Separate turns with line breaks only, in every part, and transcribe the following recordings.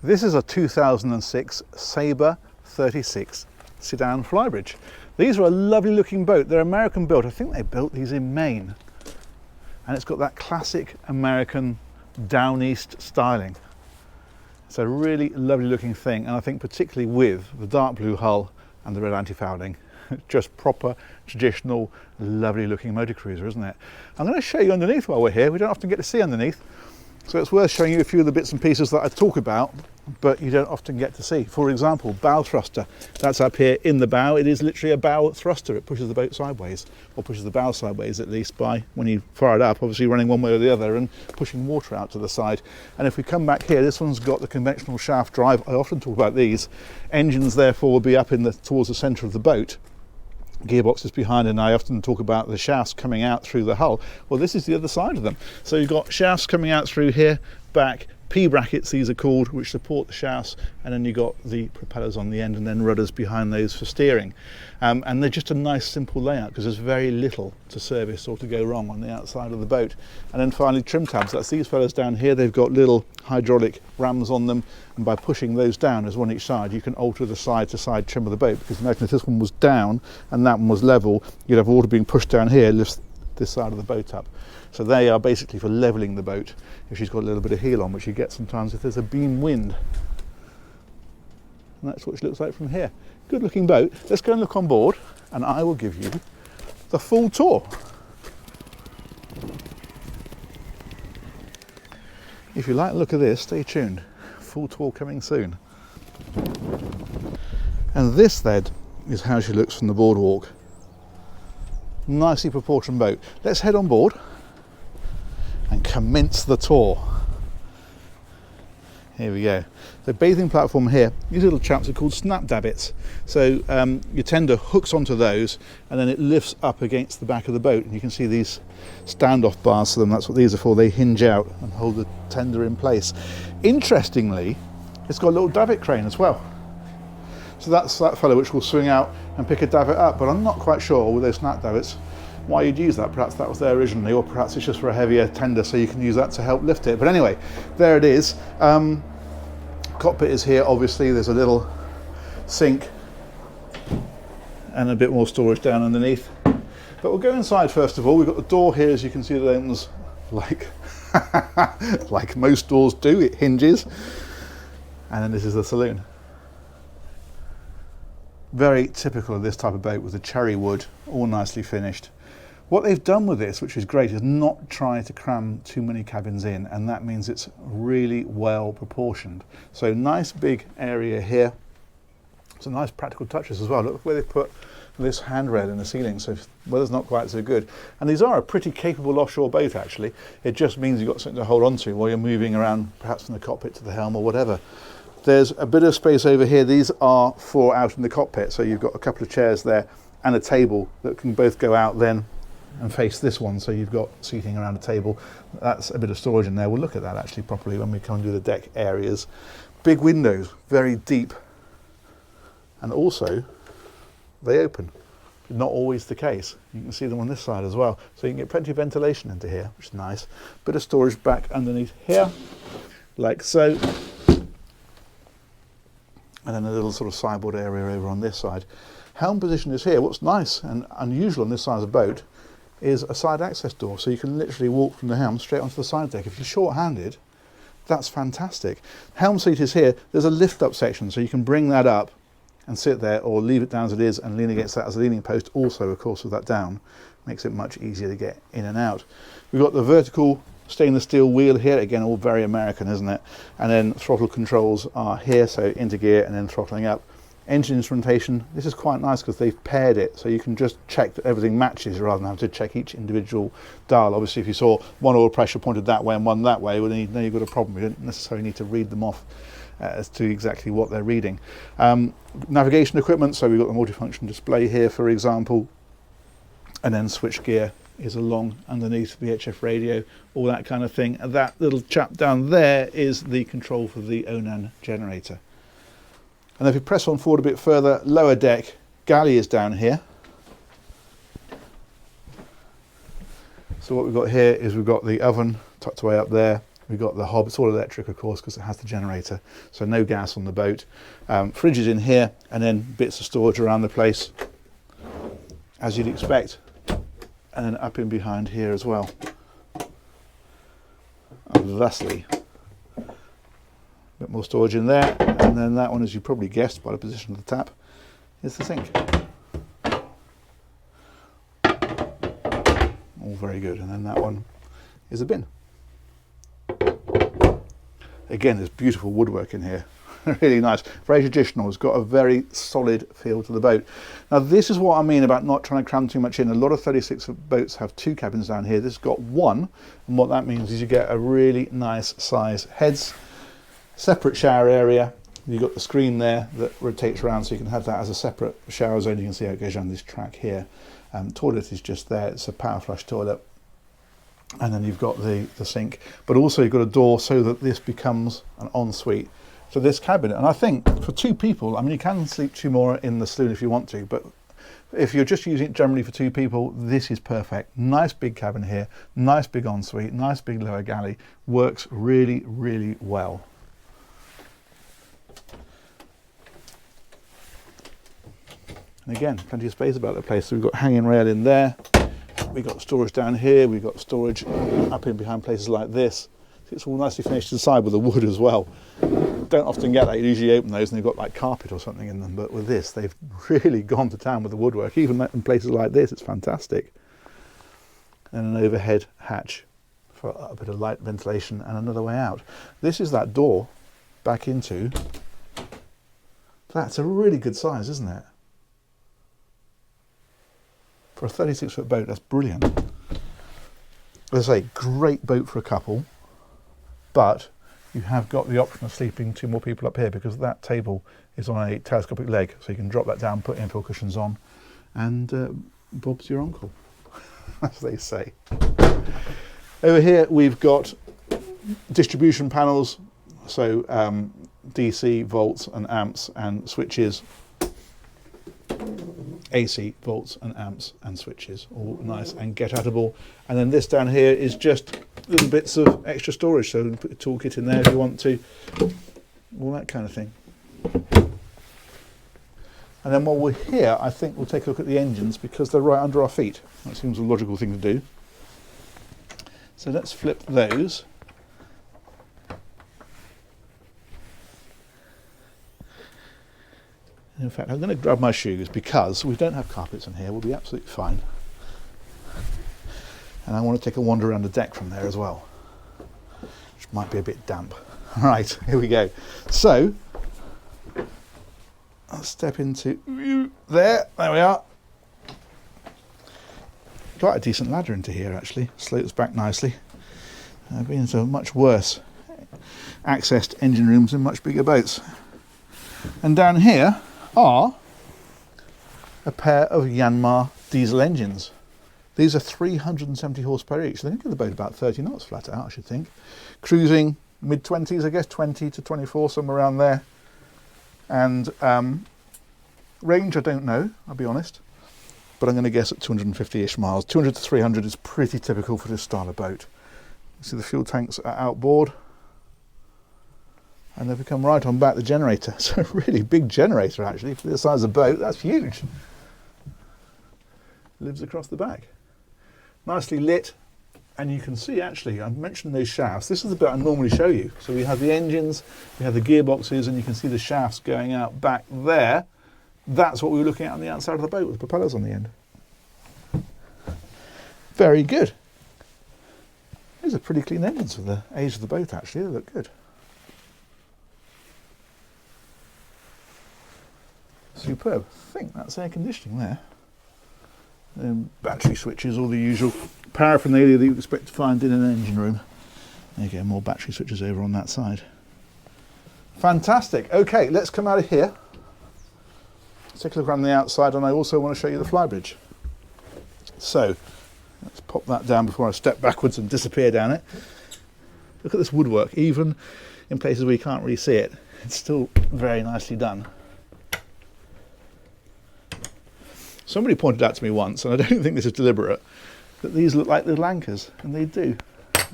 This is a 2006 Sabre 36 Sedan Flybridge. These are a lovely looking boat. They're American built. I think they built these in Maine. And it's got that classic American down east styling. It's a really lovely looking thing, and I think particularly with the dark blue hull and the red anti-fouling, just proper, traditional, lovely looking motor cruiser, isn't it? I'm going to show you underneath while we're here. We don't often get to see underneath, so it's worth showing you a few of the bits and pieces that I talk about, but you don't often get to see. For example, bow thruster. That's up here in the bow. It is literally a bow thruster. It pushes the boat sideways, or pushes the bow sideways at least, by, when you fire it up, obviously running one way or the other and pushing water out to the side. And if we come back here, this one's got the conventional shaft drive. I often talk about these. Engines therefore will be up in towards the centre of the boat. Gearbox is behind, and I often talk about the shafts coming out through the hull. Well, this is the other side of them. So you've got shafts coming out through here, back, P-brackets these are called, which support the shafts, and then you've got the propellers on the end and then rudders behind those for steering. And they're just a nice simple layout because there's very little to service or to go wrong on the outside of the boat. And then finally trim tabs, that's these fellas down here. They've got little hydraulic rams on them, and by pushing those down, as one each side, you can alter the side to side trim of the boat, because imagine if this one was down and that one was level, you'd have water being pushed down here, lifts this side of the boat up. So they are basically for levelling the boat if she's got a little bit of heel on, which you get sometimes if there's a beam wind. And that's what she looks like from here. Good looking boat. Let's go and look on board, and I will give you the full tour. If you like the look of this, stay tuned. Full tour coming soon. And this then is how she looks from the boardwalk. Nicely proportioned boat. Let's head on board and commence the tour. Here we go. The bathing platform here, these little chaps are called snap davits. So your tender hooks onto those, and then it lifts up against the back of the boat, and you can see these standoff bars to them. That's what these are for. They hinge out and hold the tender in place. Interestingly, it's got a little davit crane as well. So that's that fellow which will swing out and pick a davit up, but I'm not quite sure with those snap davits why you'd use that. Perhaps that was there originally, or perhaps it's just for a heavier tender so you can use that to help lift it. But anyway, there it is. Cockpit is here, obviously. There's a little sink and a bit more storage down underneath. But we'll go inside first of all. We've got the door here, as you can see, that opens like, like most doors do, it hinges. And then this is the saloon. Very typical of this type of boat, with the cherry wood, all nicely finished. What they've done with this, which is great, is not try to cram too many cabins in, and that means it's really well proportioned. So nice big area here. Some nice practical touches as well. Look where they've put this handrail in the ceiling, so weather's not quite so good. And these are a pretty capable offshore boat, actually. It just means you've got something to hold on to while you're moving around, perhaps from the cockpit to the helm or whatever. There's a bit of space over here. These are for out in the cockpit, so you've got a couple of chairs there and a table that can both go out then and face this one, so you've got seating around a table. That's a bit of storage in there. We'll look at that actually properly when we come and do the deck areas. Big windows, very deep, and also they open. Not always the case. You can see them on this side as well, so you can get plenty of ventilation into here, which is nice. Bit of storage back underneath here, like so. And then a little sort of sideboard area over on this side. Helm position is here. What's nice and unusual on this size of boat is a side access door, so you can literally walk from the helm straight onto the side deck. If you're short-handed, that's fantastic. Helm seat is here. There's a lift up section, so you can bring that up and sit there, or leave it down as it is and lean against that as a leaning post. Also, of course, with that down, makes it much easier to get in and out. We've got the vertical stainless steel wheel here, again all very American, isn't it? And then throttle controls are here, so into gear and then throttling up. Engine instrumentation, this is quite nice because they've paired it, so you can just check that everything matches rather than having to check each individual dial. Obviously if you saw one oil pressure pointed that way and one that way, well then you've got a problem. You don't necessarily need to read them off as to exactly what they're reading. Navigation equipment, so we've got the multifunction display here, for example, and then switch gear is along underneath, VHF radio, all that kind of thing. And that little chap down there is the control for the Onan generator. And if you press on forward a bit further, lower deck, galley is down here. So what we've got here is we've got the oven tucked away up there, We've got the hob, it's all electric of course because it has the generator, so no gas on the boat. Fridge is in here, and then bits of storage around the place, as you'd expect. And then up in behind here as well. And thusly, a bit more storage in there, and then that one, as you probably guessed by the position of the tap, is the sink. All very good, and then that one is a bin. Again, there's beautiful woodwork in here. Really nice, very traditional. It's got a very solid feel to the boat. Now this is what I mean about not trying to cram too much in. A lot of 36-foot boats have 2 cabins down here. This has got 1, and what that means is you get a really nice size heads, separate shower area. You've got the screen there that rotates around, so you can have that as a separate shower zone. You can see how it goes around this track here. Toilet is just there. It's a power flush toilet. And then you've got the sink, but also you've got a door so that this becomes an ensuite. So this cabinet, and I think for 2 people, I mean, you can sleep 2 more in the saloon if you want to, but if you're just using it generally for 2 people, this is perfect. Nice big cabin here, nice big ensuite, nice big lower galley. Works really, really well. And again, plenty of space about the place. So we've got hanging rail in there. We've got storage down here. We've got storage up in behind places like this. It's all nicely finished inside with the wood as well. Don't often get that. You usually open those and they've got like carpet or something in them. But with this, they've really gone to town with the woodwork. Even in places like this, it's fantastic. And an overhead hatch for a bit of light ventilation and another way out. This is that door back into. That's a really good size, isn't it? For a 36-foot boat, that's brilliant. As I say, great boat for a couple, but you have got the option of sleeping 2 more people up here because that table is on a telescopic leg, so you can drop that down, put infill cushions on, and Bob's your uncle, as they say. Over here we've got distribution panels, so DC, volts and amps and switches. AC, volts and amps and switches, all nice and get outable. And then this down here is just little bits of extra storage, so you can put a toolkit in there if you want to, all that kind of thing. And then while we're here, I think we'll take a look at the engines because they're right under our feet. That seems a logical thing to do. So let's flip those. In fact, I'm going to grab my shoes because we don't have carpets in here. We'll be absolutely fine. And I want to take a wander around the deck from there as well, which might be a bit damp. All right, here we go. So, I'll step into there. There we are. Quite a decent ladder into here, actually. Slopes back nicely. I've been into much worse accessed engine rooms in much bigger boats. And down here are a pair of Yanmar diesel engines. These are 370 horsepower each. They give the boat about 30 knots flat out, I should think. Cruising mid-20s, I guess, 20 to 24, somewhere around there. And range, I don't know, I'll be honest. But I'm going to guess at 250-ish miles. 200 to 300 is pretty typical for this style of boat. You see the fuel tanks are outboard. And they've come right on back the generator. So a really big generator, actually, for the size of the boat. That's huge. Lives across the back. Nicely lit. And you can see, actually, I mentioned those shafts. This is the bit I normally show you. So we have the engines, we have the gearboxes, and you can see the shafts going out back there. That's what we were looking at on the outside of the boat with the propellers on the end. Very good. These are pretty clean engines for the age of the boat, actually. They look good. Superb. I think that's air conditioning there. Battery switches, all the usual paraphernalia that you expect to find in an engine room. There you go, more battery switches over on that side. Fantastic. Okay, let's come out of here. Let's take a look around the outside, and I also want to show you the flybridge. So, let's pop that down before I step backwards and disappear down it. Look at this woodwork, even in places where you can't really see it. It's still very nicely done. Somebody pointed out to me once, and I don't think this is deliberate, that these look like little anchors, and they do.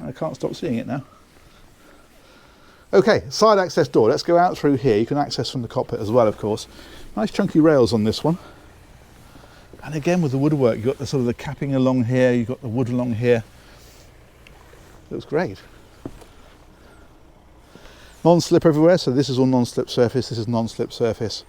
I can't stop seeing it now. Okay, side access door. Let's go out through here. You can access from the cockpit as well, of course. Nice chunky rails on this one. And again with the woodwork, you've got the sort of the capping along here, you've got the wood along here. Looks great. Non-slip everywhere, so this is all non-slip surface, this is non-slip surface.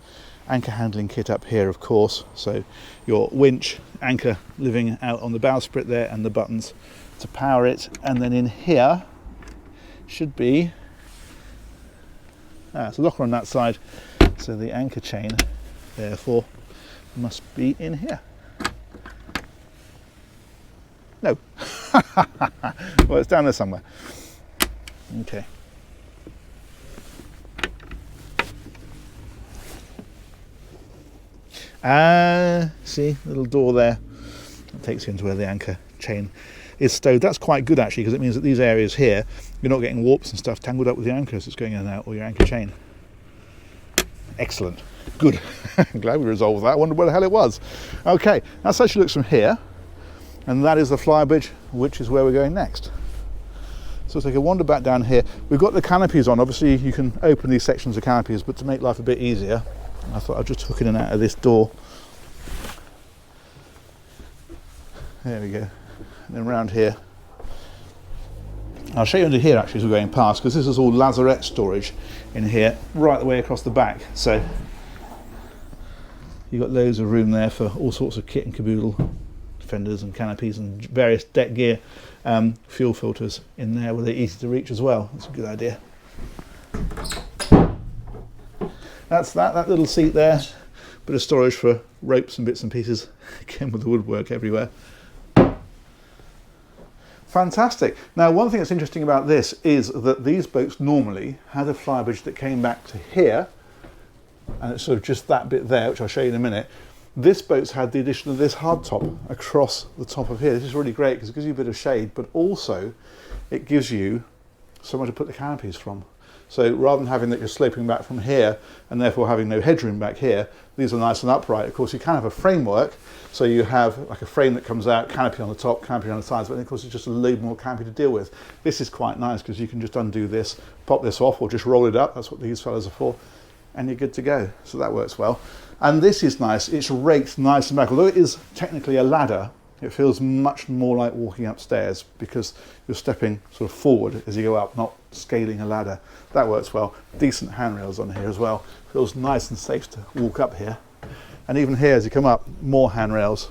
Anchor handling kit up here, of course, so your winch, anchor living out on the bowsprit there, and the buttons to power it. And then in here should be it's a locker on that side, so the anchor chain therefore must be in here. No. Well, it's down there somewhere. Okay. See, little door there. That takes you into where the anchor chain is stowed. That's quite good actually, because it means that these areas here, you're not getting warps and stuff tangled up with your anchors that's going in and out, or your anchor chain. Excellent. Good. I'm glad we resolved that. I wondered where the hell it was. Okay, that's how she looks from here. And that is the Flybridge, which is where we're going next. So let's take a wander back down here. We've got the canopies on. Obviously you can open these sections of canopies, but to make life a bit easier, I thought I'd just hook in and out of this door. There we go. And then round here. I'll show you under here actually as we're going past, because this is all lazarette storage in here, right the way across the back. So you've got loads of room there for all sorts of kit and caboodle, fenders and canopies and various deck gear, fuel filters in there where they're easy to reach as well. That's a good idea. That's that little seat there, bit of storage for ropes and bits and pieces, again with the woodwork everywhere. Fantastic. Now one thing that's interesting about this is that these boats normally had a flybridge that came back to here, and it's sort of just that bit there, which I'll show you in a minute. This boat's had the addition of this hardtop across the top of here. This is really great because it gives you a bit of shade, but also it gives you somewhere to put the canopies from. So rather than having that you're sloping back from here and therefore having no headroom back here, these are nice and upright. Of course, you can have a framework, so you have like a frame that comes out, canopy on the top, canopy on the sides, but then of course it's just a load more canopy to deal with. This is quite nice because you can just undo this, pop this off, or just roll it up. That's what these fellas are for, and you're good to go. So that works well. And this is nice. It's raked nice and back. Although it is technically a ladder, it feels much more like walking upstairs because you're stepping sort of forward as you go up, not scaling a ladder. That works well. Decent handrails on here as well. Feels nice and safe to walk up here. And even here as you come up, more handrails.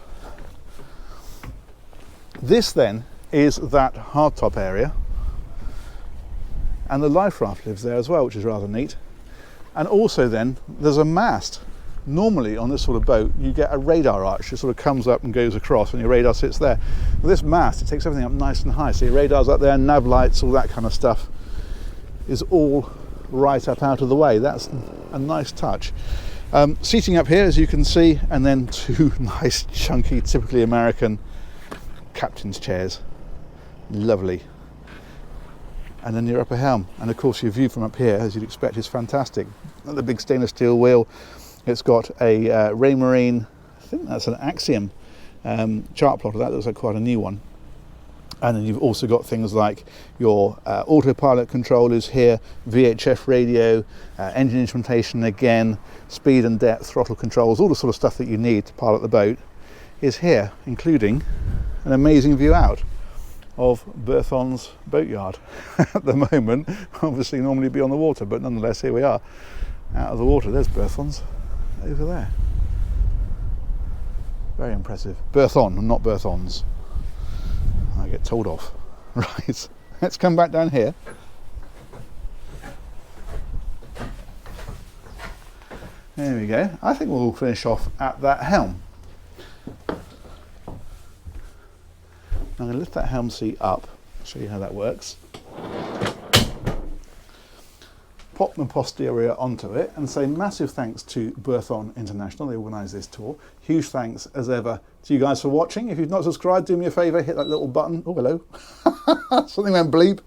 This then is that hardtop area. And the life raft lives there as well, which is rather neat. And also then, there's a mast. Normally on this sort of boat you get a radar arch that sort of comes up and goes across and your radar sits there. With this mast it takes everything up nice and high, so your radar's up there, nav lights, all that kind of stuff is all right up out of the way. That's a nice touch. Seating up here as you can see, and then two nice chunky typically American captain's chairs. Lovely. And then your upper helm, and of course your view from up here as you'd expect is fantastic. The big stainless steel wheel. It's got a Raymarine, I think that's an Axiom chart plotter. That looks like quite a new one. And then you've also got things like your autopilot controllers here, VHF radio, engine instrumentation again, speed and depth, throttle controls, all the sort of stuff that you need to pilot the boat is here, including an amazing view out of Berthon's boatyard at the moment. Obviously normally be on the water, but nonetheless here we are out of the water. There's Berthon's over there. Very impressive. Berthon, not Berthons. I get told off. Right, let's come back down here. There we go. I think we'll finish off at that helm. I'm going to lift that helm seat up, show you how that works. Pop my posterior onto it and say massive thanks to Berthon International. They organised this tour. Huge thanks as ever to you guys for watching. If you've not subscribed, do me a favour, hit that little button. Oh, hello. Something went bleep.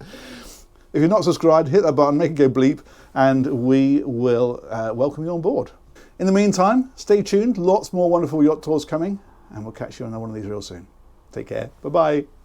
If you're not subscribed, hit that button, make it go bleep, and we will welcome you on board. In the meantime, stay tuned. Lots more wonderful yacht tours coming, and we'll catch you on one of these real soon. Take care. Bye-bye.